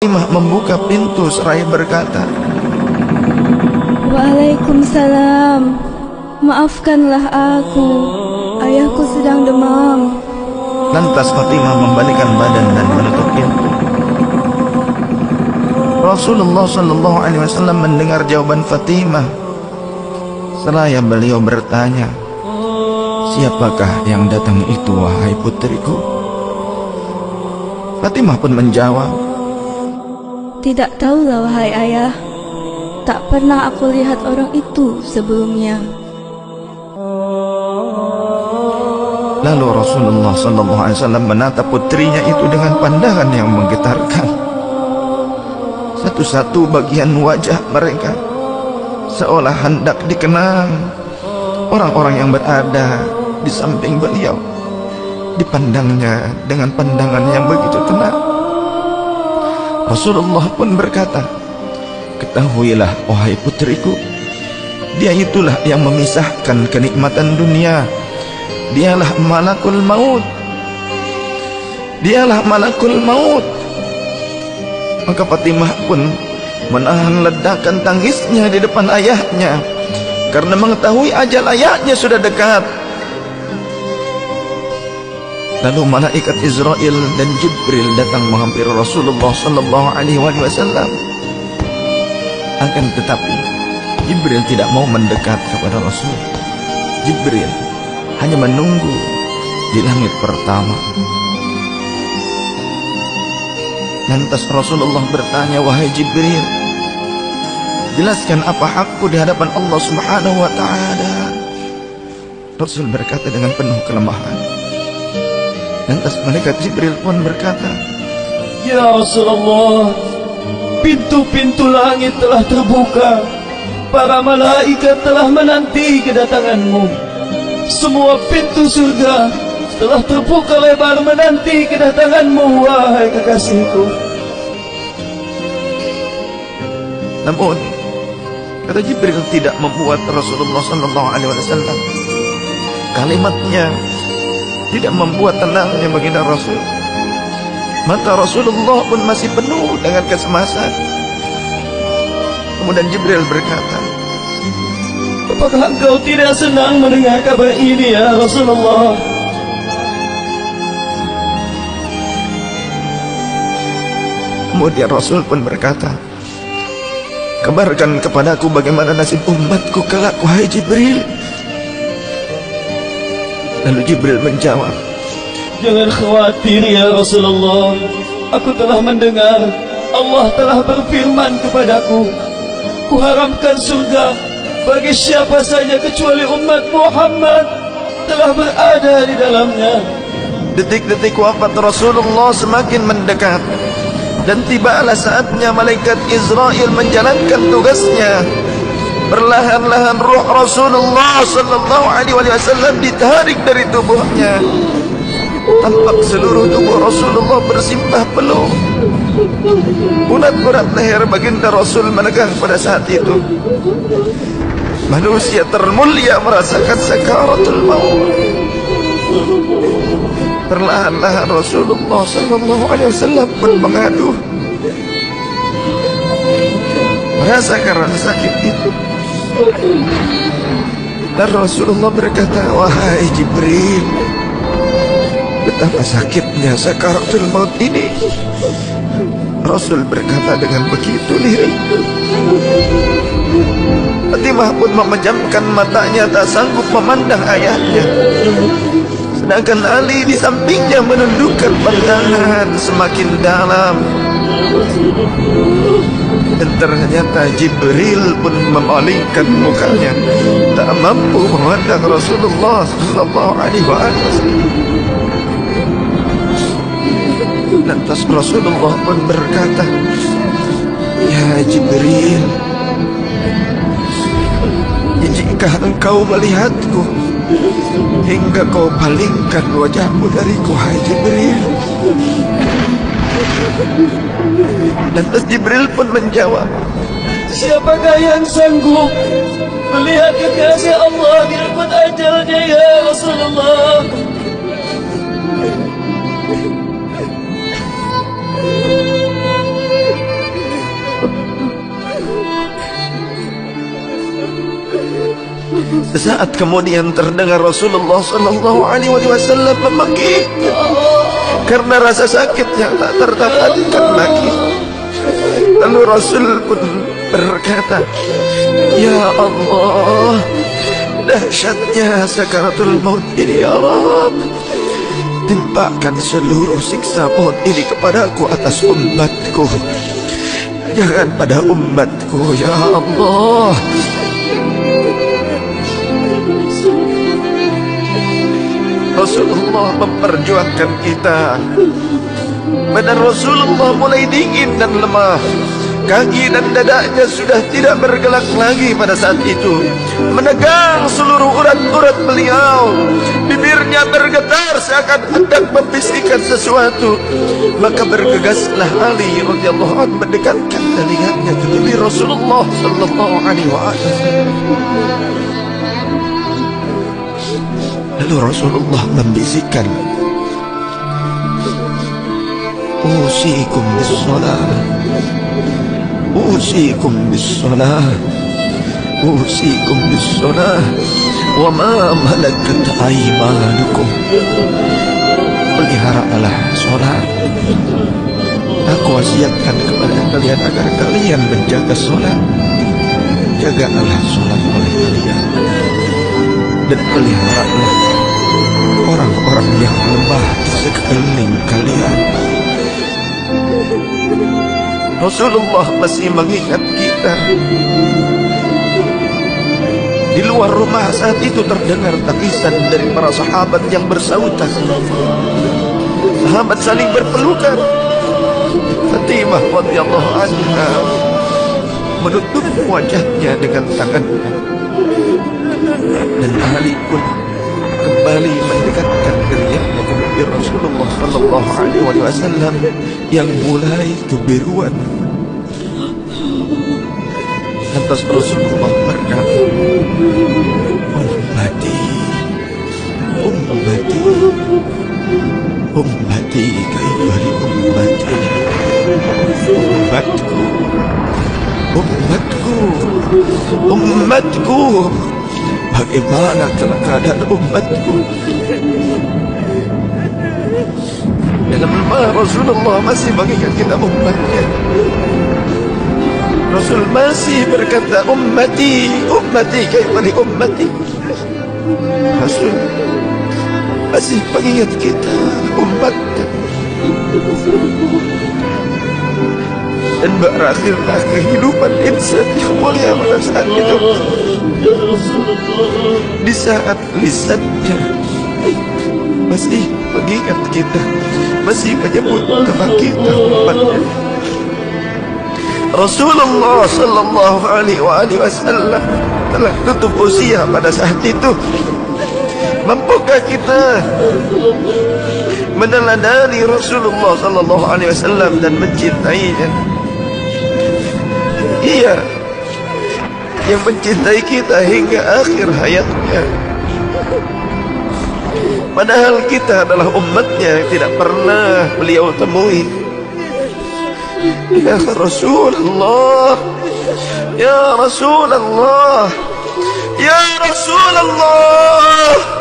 Fatimah membuka pintu seraya berkata, Waalaikumsalam. Maafkanlah aku, ayahku sedang demam. Lantas Fatimah membalikkan badan dan menutup pintu. Rasulullah sallallahu alaihi wasallam mendengar jawaban Fatimah. Seraya beliau bertanya, "Siapakah yang datang itu, wahai putriku?" Fatimah pun menjawab, Tidak tahulah wahai ayah. Tak pernah aku lihat orang itu sebelumnya. Lalu Rasulullah sallallahu alaihi wasallam menatap putrinya itu dengan pandangan yang menggetarkan. Satu-satu bagian wajah mereka seolah hendak dikenang. Orang-orang yang berada di samping beliau dipandangnya dengan pandangan yang begitu tenang. Rasulullah pun berkata, "Ketahuilah wahai putriku, dia itulah yang memisahkan kenikmatan dunia. Dialah malakul maut. Dialah malakul maut." Maka Fatimah pun menahan ledakan tangisnya di depan ayahnya karena mengetahui ajal ayahnya sudah dekat. Lalu malaikat Israel dan Jibril datang menghampiri Rasulullah sallallahu alaihi wasallam. Akan tetapi Jibril tidak mau mendekat kepada Rasul. Jibril hanya menunggu di langit pertama. Lantas Rasulullah bertanya, "Wahai Jibril, jelaskan apa hakku di hadapan Allah Subhanahu wa ta'ala?" Rasul berkata dengan penuh kelemahan. Lantas malaikat Jibril pun berkata, Ya Rasulullah, pintu-pintu langit telah terbuka. Para malaikat telah menanti kedatanganmu. Semua pintu surga telah terbuka lebar menanti kedatanganmu, wahai kekasihku. Namun kata Jibril tidak membuat Rasulullah sallallahu alaihi wasallam. Kalimatnya tidak membuat tenangnya baginda Rasul. Mata Rasulullah pun masih penuh dengan kecemasan. Kemudian Jibril berkata, Apakah engkau tidak senang mendengar kabar ini, ya Rasulullah? Kemudian Rasul pun berkata, "Kabarkan kepadaku bagaimana nasib umatku kelak, wahai Jibril." Lalu Jibril menjawab, Jangan khawatir ya Rasulullah. Aku telah mendengar Allah telah berfirman kepadaku, Kuharamkan surga bagi siapa saja kecuali umat Muhammad telah berada di dalamnya. Detik-detik wafat Rasulullah semakin mendekat, dan tibalah saatnya malaikat Israel menjalankan tugasnya. Perlahan-lahan ruh Rasulullah sallallahu alaihi wasallam ditarik dari tubuhnya. Tampak seluruh tubuh Rasulullah bersimpah peluh. Urat-urat leher baginda Rasul menegang pada saat itu. Manusia termulia merasakan sakaratul maut. Perlahan-lahan Rasulullah sallallahu alaihi wasallam pun mengadu merasakan rasa sakit itu. Dan Rasulullah berkata, "Wahai Jibril, betapa sakitnya sakaratul maut ini." Rasul berkata dengan begitu lirik. Fatimah pun memejamkan matanya, tak sanggup memandang ayahnya. Sedangkan Ali di sampingnya menundukkan pandangan semakin dalam. Dan ternyata Jibril pun memalingkan mukanya, tak mampu memandang Rasulullah sallallahu alaihi wasallam. Lantas Rasulullah pun berkata, "Ya Jibril, jika engkau melihatku hingga kau palingkan wajahmu dariku, hai Jibril." Lantas Jibril pun menjawab, Siapakah yang sanggup melihat kekasih Allah direbut ajalnya, ya Rasulullah? Sesaat kemudian terdengar Rasulullah sallallahu alaihi wasallam memanggil karena rasa sakit yang tak tertahankan lagi. Lalu Rasul pun berkata, "Ya Allah, dahsyatnya sakaratul maut ini ya Rabb. Timpakan seluruh siksa maut ini kepadaku atas umatku. Jangan pada umatku ya Allah." Rasulullah memperjuangkan kita. Badan Rasulullah mulai dingin dan lemah. Kaki dan dadanya sudah tidak bergerak lagi pada saat itu. Menegang seluruh urat-urat beliau. Bibirnya bergetar seakan hendak membisikkan sesuatu. Maka bergegaslah Ali radhiyallahu anhu mendekatkan telinganya ke bibir Rasulullah sallallahu alaihi wasallam. Lalu Rasulullah membisikkan, "Usikum bis-shalah, usikum bis-shalah, usikum bis-shalah, wa ma malakat aymanukum." Peliharalah sholat. Aku wasiatkan kepada kalian agar kalian menjaga sholat. Jagalah sholat oleh kalian, dan peliharalah orang-orang yang lemah di sekeliling kalian. Rasulullah masih mengingat kita. Di luar rumah saat itu terdengar tangisan dari para sahabat yang bersautan. Sahabat saling berpelukan. Fatimah radhiyallahu anha menutup wajahnya dengan tangannya, dan Ali pun kembali mendekatkan dirinya ke bibir Rasulullah sallallahu alaihi wasallam yang mulai kebiruan. Lantas Rasulullah berkata, "Ummati, ummati, ummati, kaifali ummati, ummatku, ummatku, ummatku. Bagaimana keadaan umatku?" Dalam lemah Rasulullah masih mengingat kita umatnya. Rasul masih berkata, "Ummati, ummati, kaifali ummati." Rasul masih mengingat kita umatnya. Dan berakhirlah kehidupan insan yang mulia pada saat itu. Di saat lisannya masih mengingat kita, masih menyebut nama kita umatnya. Rasulullah sallallahu alaihi wasallam telah tutup usia pada saat itu. Mampukah kita meneladani Rasulullah sallallahu alaihi wasallam dan mencintainya? Ia yang mencintai kita hingga akhir hayatnya. Padahal kita adalah umatnya yang tidak pernah beliau temui. Ya Rasulullah, ya Rasulullah, ya Rasulullah.